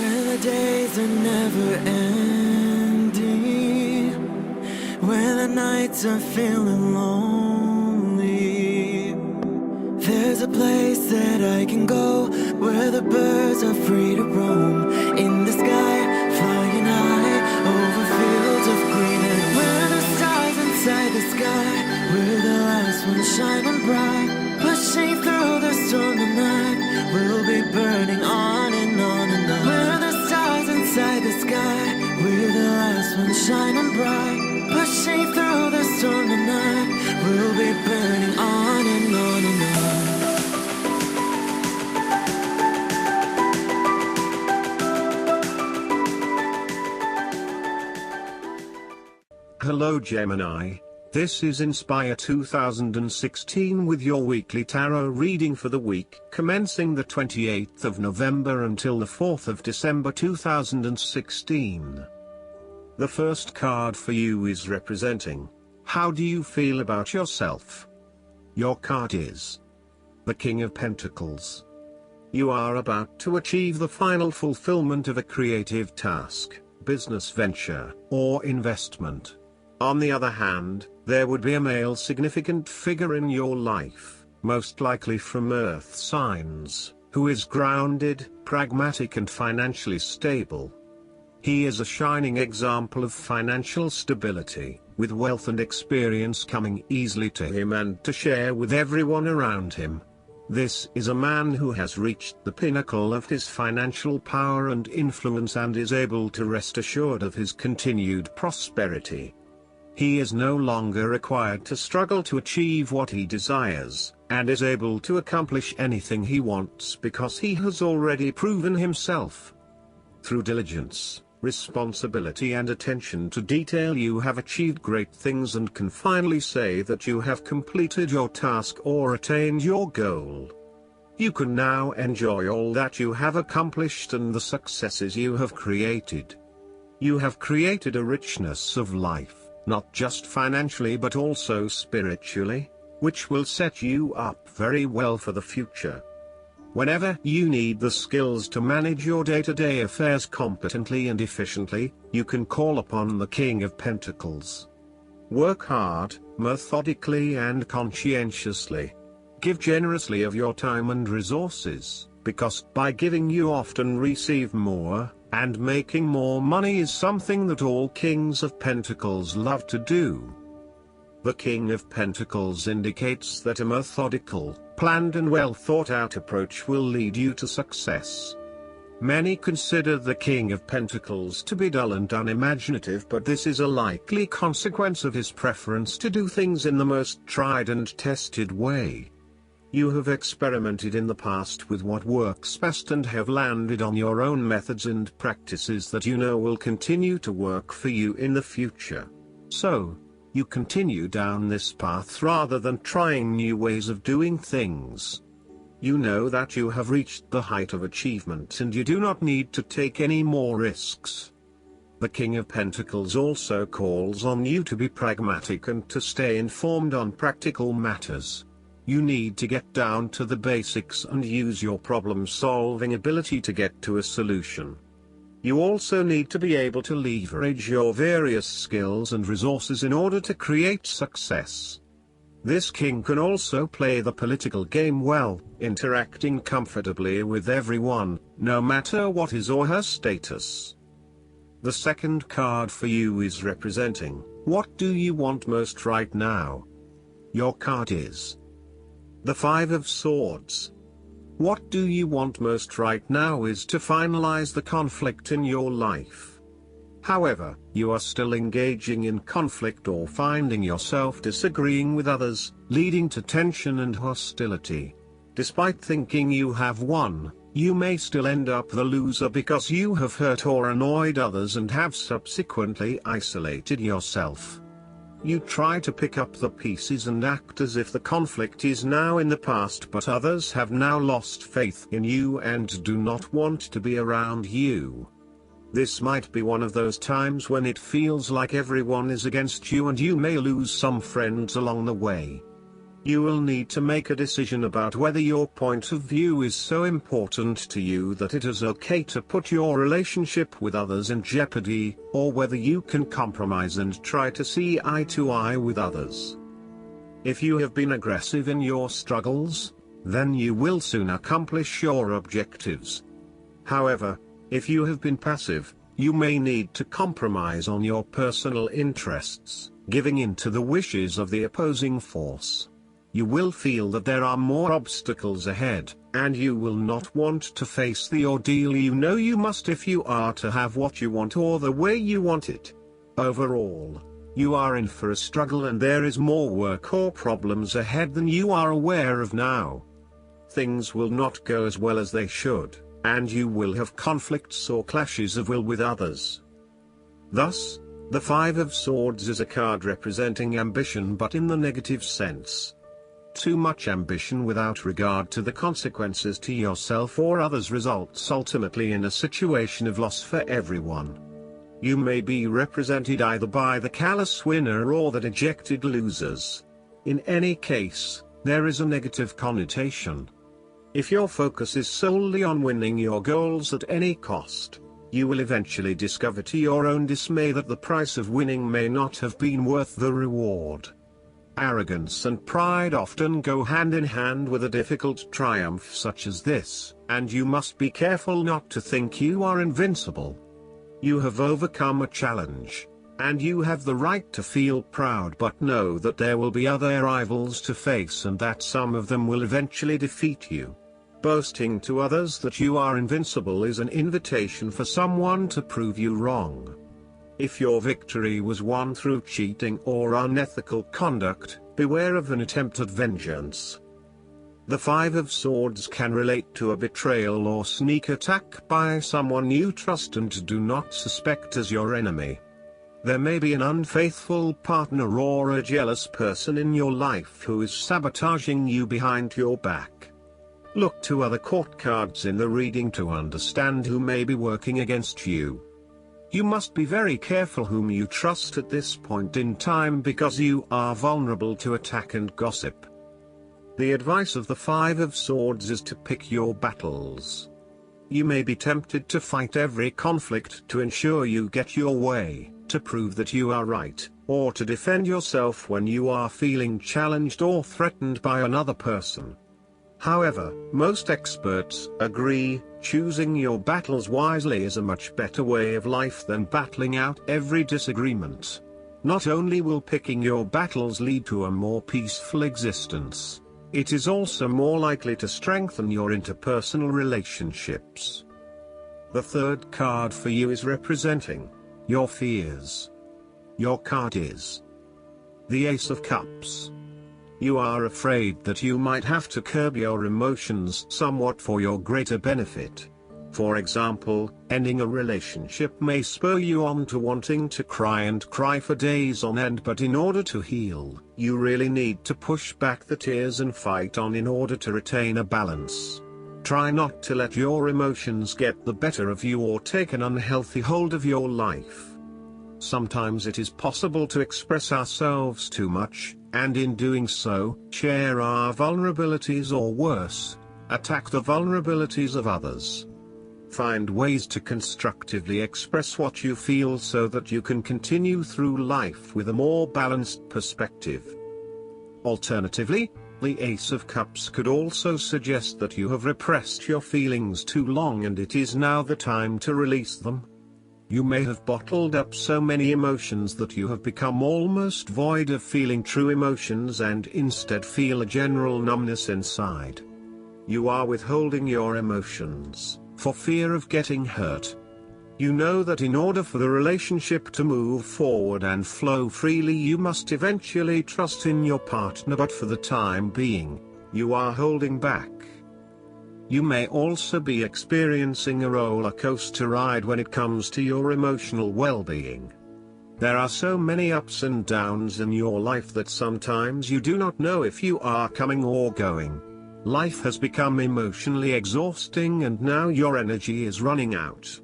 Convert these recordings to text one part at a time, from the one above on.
When the days are never ending, when the nights are feeling lonely, there's a place that I can go where the birds are free to roam. In the sky, flying high over fields of green, and where the stars inside the sky, where the last one's shining bright, pushing through the storm tonight, we'll be burning on and on and on. Where the stars inside the sky, where the last one's shining bright, pushing through the storm tonight, we'll be burning on and on and on. Hello Gemini, this is Inspire 2016 with your weekly tarot reading for the week commencing the 28th of November until the 4th of December 2016. The first card for you is representing, how do you feel about yourself? Your card is the King of Pentacles. You are about to achieve the final fulfillment of a creative task, business venture, or investment. On the other hand, there would be a male significant figure in your life, most likely from Earth signs, who is grounded, pragmatic and financially stable. He is a shining example of financial stability, with wealth and experience coming easily to him and to share with everyone around him. This is a man who has reached the pinnacle of his financial power and influence and is able to rest assured of his continued prosperity. He is no longer required to struggle to achieve what he desires, and is able to accomplish anything he wants because he has already proven himself. Through diligence, responsibility and attention to detail, you have achieved great things and can finally say that you have completed your task or attained your goal. You can now enjoy all that you have accomplished and the successes you have created. You have created a richness of life, not just financially but also spiritually, which will set you up very well for the future. Whenever you need the skills to manage your day-to-day affairs competently and efficiently, you can call upon the King of Pentacles. Work hard, methodically and conscientiously. Give generously of your time and resources, because by giving you often receive more, and making more money is something that all Kings of Pentacles love to do. The King of Pentacles indicates that a methodical, planned and well thought out approach will lead you to success. Many consider the King of Pentacles to be dull and unimaginative, but this is a likely consequence of his preference to do things in the most tried and tested way. You have experimented in the past with what works best and have landed on your own methods and practices that you know will continue to work for you in the future. So, you continue down this path rather than trying new ways of doing things. You know that you have reached the height of achievement and you do not need to take any more risks. The King of Pentacles also calls on you to be pragmatic and to stay informed on practical matters. You need to get down to the basics and use your problem-solving ability to get to a solution. You also need to be able to leverage your various skills and resources in order to create success. This king can also play the political game well, interacting comfortably with everyone, no matter what his or her status. The second card for you is representing, what do you want most right now? Your card is the Five of Swords. What do you want most right now is to finalize the conflict in your life. However, you are still engaging in conflict or finding yourself disagreeing with others, leading to tension and hostility. Despite thinking you have won, you may still end up the loser because you have hurt or annoyed others and have subsequently isolated yourself. You try to pick up the pieces and act as if the conflict is now in the past, but others have now lost faith in you and do not want to be around you. This might be one of those times when it feels like everyone is against you and you may lose some friends along the way. You will need to make a decision about whether your point of view is so important to you that it is okay to put your relationship with others in jeopardy, or whether you can compromise and try to see eye to eye with others. If you have been aggressive in your struggles, then you will soon accomplish your objectives. However, if you have been passive, you may need to compromise on your personal interests, giving in to the wishes of the opposing force. You will feel that there are more obstacles ahead, and you will not want to face the ordeal you know you must if you are to have what you want or the way you want it. Overall, you are in for a struggle and there is more work or problems ahead than you are aware of now. Things will not go as well as they should, and you will have conflicts or clashes of will with others. Thus, the Five of Swords is a card representing ambition but in the negative sense. Too much ambition without regard to the consequences to yourself or others results ultimately in a situation of loss for everyone. You may be represented either by the callous winner or the dejected losers. In any case, there is a negative connotation. If your focus is solely on winning your goals at any cost, you will eventually discover to your own dismay that the price of winning may not have been worth the reward. Arrogance and pride often go hand in hand with a difficult triumph such as this, and you must be careful not to think you are invincible. You have overcome a challenge, and you have the right to feel proud, but know that there will be other rivals to face and that some of them will eventually defeat you. Boasting to others that you are invincible is an invitation for someone to prove you wrong. If your victory was won through cheating or unethical conduct, beware of an attempt at vengeance. The Five of Swords can relate to a betrayal or sneak attack by someone you trust and do not suspect as your enemy. There may be an unfaithful partner or a jealous person in your life who is sabotaging you behind your back. Look to other court cards in the reading to understand who may be working against you. You must be very careful whom you trust at this point in time because you are vulnerable to attack and gossip. The advice of the Five of Swords is to pick your battles. You may be tempted to fight every conflict to ensure you get your way, to prove that you are right, or to defend yourself when you are feeling challenged or threatened by another person. However, most experts agree, choosing your battles wisely is a much better way of life than battling out every disagreement. Not only will picking your battles lead to a more peaceful existence, it is also more likely to strengthen your interpersonal relationships. The third card for you is representing your fears. Your card is the Ace of Cups. You are afraid that you might have to curb your emotions somewhat for your greater benefit. For example, ending a relationship may spur you on to wanting to cry for days on end, but in order to heal, you really need to push back the tears and fight on in order to retain a balance. Try not to let your emotions get the better of you or take an unhealthy hold of your life. Sometimes it is possible to express ourselves too much, and in doing so, share our vulnerabilities or worse, attack the vulnerabilities of others. Find ways to constructively express what you feel so that you can continue through life with a more balanced perspective. Alternatively, the Ace of Cups could also suggest that you have repressed your feelings too long and it is now the time to release them. You may have bottled up so many emotions that you have become almost void of feeling true emotions and instead feel a general numbness inside. You are withholding your emotions, for fear of getting hurt. You know that in order for the relationship to move forward and flow freely you must eventually trust in your partner, but for the time being, you are holding back. You may also be experiencing a roller coaster ride when it comes to your emotional well-being. There are so many ups and downs in your life that sometimes you do not know if you are coming or going. Life has become emotionally exhausting and now your energy is running out.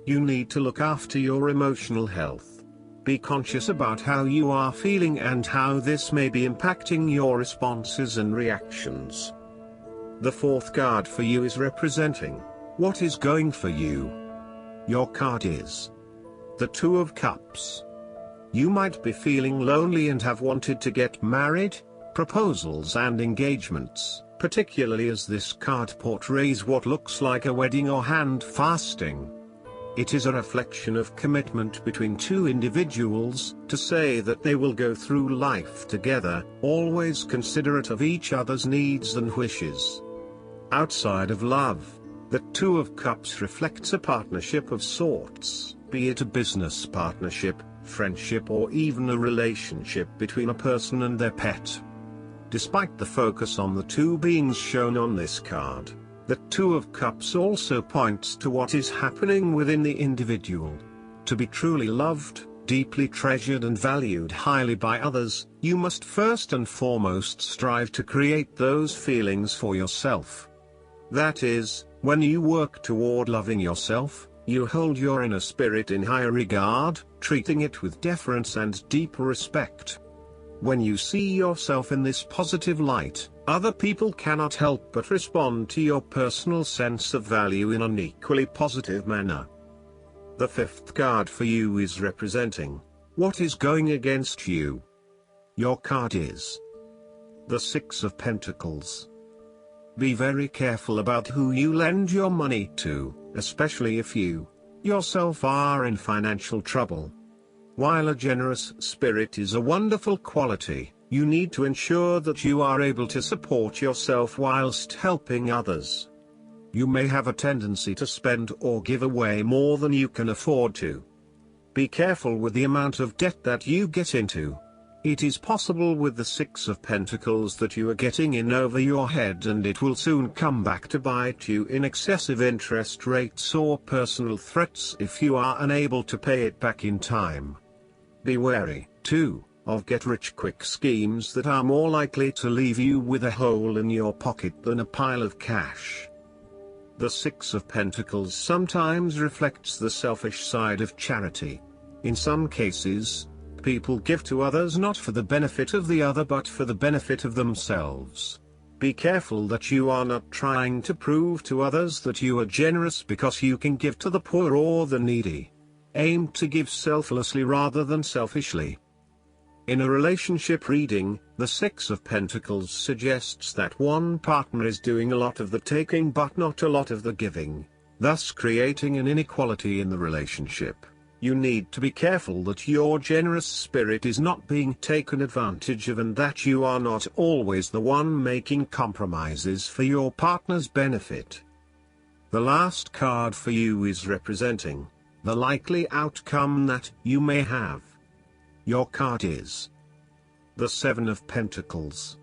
You need to look after your emotional health. Be conscious about how you are feeling and how this may be impacting your responses and reactions. The fourth card for you is representing what is going for you. Your card is the Two of Cups. You might be feeling lonely and have wanted to get married. Proposals and engagements, particularly as this card portrays what looks like a wedding or hand fasting. It is a reflection of commitment between two individuals, to say that they will go through life together, always considerate of each other's needs and wishes. Outside of love, the Two of Cups reflects a partnership of sorts, be it a business partnership, friendship, or even a relationship between a person and their pet. Despite the focus on the two beings shown on this card, the Two of Cups also points to what is happening within the individual. To be truly loved, deeply treasured and valued highly by others, you must first and foremost strive to create those feelings for yourself. That is, when you work toward loving yourself, you hold your inner spirit in higher regard, treating it with deference and deep respect. When you see yourself in this positive light, other people cannot help but respond to your personal sense of value in an equally positive manner. The fifth card for you is representing what is going against you. Your card is the Six of Pentacles. Be very careful about who you lend your money to, especially if you yourself are in financial trouble. While a generous spirit is a wonderful quality, you need to ensure that you are able to support yourself whilst helping others. You may have a tendency to spend or give away more than you can afford to. Be careful with the amount of debt that you get into. It is possible with the Six of Pentacles that you are getting in over your head, and it will soon come back to bite you in excessive interest rates or personal threats if you are unable to pay it back in time. Be wary, too, of get-rich-quick schemes that are more likely to leave you with a hole in your pocket than a pile of cash. The Six of Pentacles sometimes reflects the selfish side of charity. In some cases, people give to others not for the benefit of the other but for the benefit of themselves. Be careful that you are not trying to prove to others that you are generous because you can give to the poor or the needy. Aim to give selflessly rather than selfishly. In a relationship reading, the Six of Pentacles suggests that one partner is doing a lot of the taking but not a lot of the giving, thus creating an inequality in the relationship. You need to be careful that your generous spirit is not being taken advantage of and that you are not always the one making compromises for your partner's benefit. The last card for you is representing the likely outcome that you may have. Your card is the Seven of Pentacles.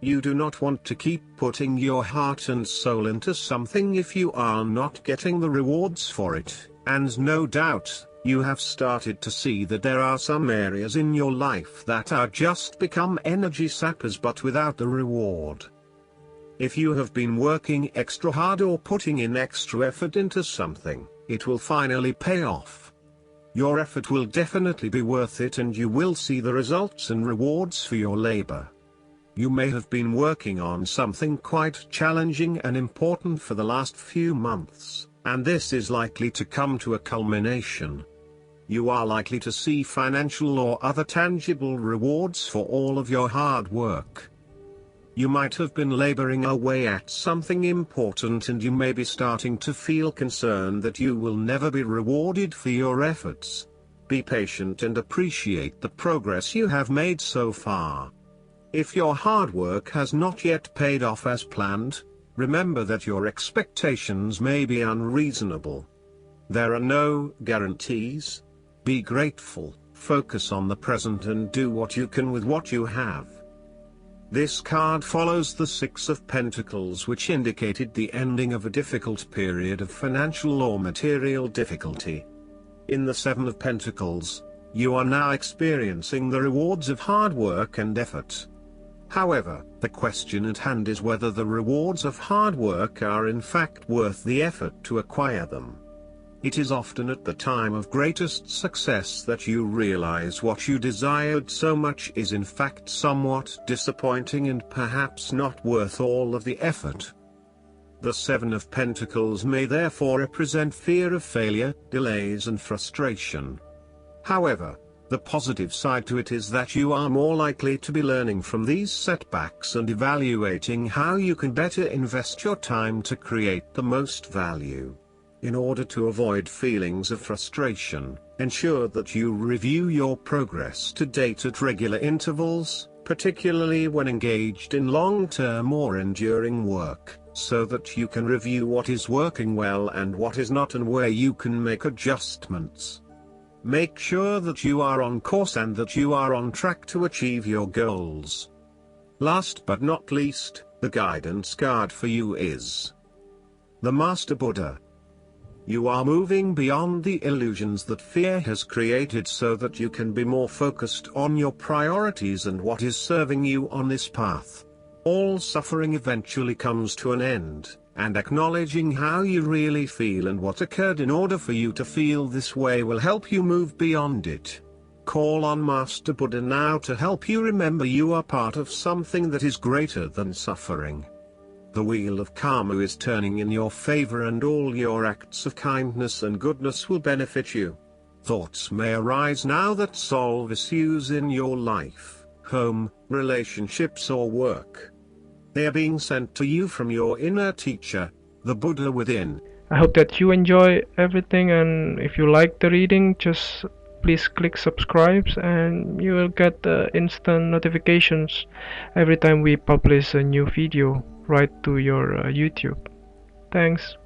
You do not want to keep putting your heart and soul into something if you are not getting the rewards for it, and no doubt, you have started to see that there are some areas in your life that are just become energy sappers but without the reward. If you have been working extra hard or putting in extra effort into something, it will finally pay off. Your effort will definitely be worth it and you will see the results and rewards for your labor. You may have been working on something quite challenging and important for the last few months, and this is likely to come to a culmination. You are likely to see financial or other tangible rewards for all of your hard work. You might have been laboring away at something important and you may be starting to feel concerned that you will never be rewarded for your efforts. Be patient and appreciate the progress you have made so far. If your hard work has not yet paid off as planned, remember that your expectations may be unreasonable. There are no guarantees. Be grateful, focus on the present and do what you can with what you have. This card follows the Six of Pentacles, which indicated the ending of a difficult period of financial or material difficulty. In the Seven of Pentacles, you are now experiencing the rewards of hard work and effort. However, the question at hand is whether the rewards of hard work are in fact worth the effort to acquire them. It is often at the time of greatest success that you realize what you desired so much is in fact somewhat disappointing and perhaps not worth all of the effort. The Seven of Pentacles may therefore represent fear of failure, delays and frustration. However, the positive side to it is that you are more likely to be learning from these setbacks and evaluating how you can better invest your time to create the most value. In order to avoid feelings of frustration, ensure that you review your progress to date at regular intervals, particularly when engaged in long-term or enduring work, so that you can review what is working well and what is not and where you can make adjustments. Make sure that you are on course and that you are on track to achieve your goals. Last but not least, the guidance card for you is the Master Buddha. You are moving beyond the illusions that fear has created so that you can be more focused on your priorities and what is serving you on this path. All suffering eventually comes to an end, and acknowledging how you really feel and what occurred in order for you to feel this way will help you move beyond it. Call on Master Buddha now to help you remember you are part of something that is greater than suffering. The wheel of karma is turning in your favor and all your acts of kindness and goodness will benefit you. Thoughts may arise now that solve issues in your life, home, relationships or work. They are being sent to you from your inner teacher, the Buddha within. I hope that you enjoy everything, and if you like the reading, just please click subscribe and you will get instant notifications every time we publish a new video right to your YouTube. Thanks.